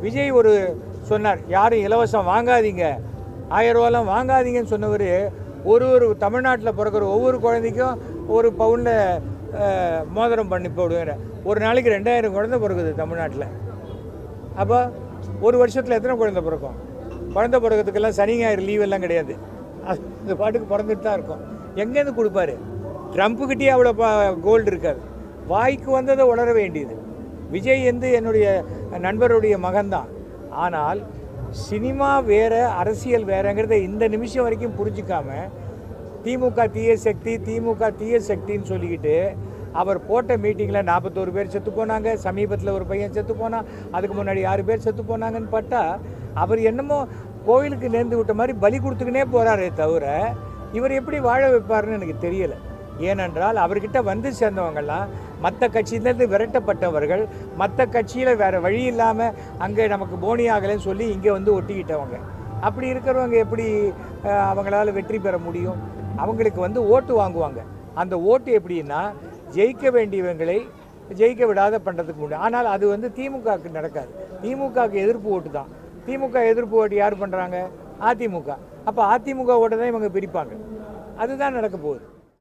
விஜய் ஒரு சொன்னார், யாரும் இலவசம் வாங்காதீங்க, 1000 ரூபாலாம் வாங்காதீங்கன்னு சொன்னவர் ஒரு தமிழ்நாட்டில் பிறக்கிற ஒவ்வொரு குழந்தைக்கும் ஒரு பவுனில் மோதிரம் பண்ணி போடுவேன். ஒரு நாளைக்கு 2000 குழந்தை பிறகுது தமிழ்நாட்டில். அப்போ ஒரு வருஷத்தில் எத்தனை குழந்தை பிறக்கும்? குழந்தை பிறக்கிறதுக்கெல்லாம் சனி ஞாயிறு லீவெல்லாம் கிடையாது. அது பாட்டுக்கு பிறந்துட்டு தான் இருக்கும். எங்கேருந்து கொடுப்பாரு? ட்ரம்ப்புக்கிட்டே அவ்வளோ கோல்டு இருக்காது. வாய்க்கு வந்ததை உணர வேண்டியது. விஜய் என்னுடைய நண்பருடைய மகன்தான். ஆனால் சினிமா வேறு, அரசியல் வேறுங்கிறத இந்த நிமிஷம் வரைக்கும் புரிஞ்சிக்காம திமுக தீய சக்தி, திமுக தீய சக்தின்னு சொல்லிக்கிட்டு அவர் போட்ட மீட்டிங்கில் 41 பேர் செத்து போனாங்க, சமீபத்தில் ஒரு பையன் செத்து போனான், அதுக்கு முன்னாடி 6 பேர் செத்து போனாங்கன்னு பார்த்தா அவர் என்னமோ கோயிலுக்கு நேர்ந்து விட்ட மாதிரி பலி கொடுத்துக்கினே போகிறாரே தவிர இவர் எப்படி வாழ வைப்பார்னு எனக்கு தெரியலை. ஏனென்றால் அவர்கிட்ட வந்து சேர்ந்தவங்கெல்லாம் மற்ற கட்சியிலேருந்து விரட்டப்பட்டவர்கள், மற்ற கட்சியில் வேறு வழி இல்லாமல் அங்கே நமக்கு போனி ஆகலைன்னு சொல்லி இங்கே வந்து ஒட்டிக்கிட்டவங்க. அப்படி இருக்கிறவங்க எப்படி அவங்களால வெற்றி பெற முடியும்? அவங்களுக்கு வந்து ஓட்டு வாங்குவாங்க. அந்த ஓட்டு எப்படின்னா ஜெயிக்க வேண்டியவங்களை ஜெயிக்க விடாத பண்ணுறதுக்கு முடியும். ஆனால் அது வந்து திமுகவுக்கு நடக்காது. திமுகவுக்கு எதிர்ப்பு ஓட்டு தான். திமுக எதிர்ப்பு ஓட்டு யார் பண்ணுறாங்க? அதிமுக. அப்போ அதிமுக ஓட்டை தான் இவங்க பிரிப்பாங்க. அதுதான் நடக்க போகுது.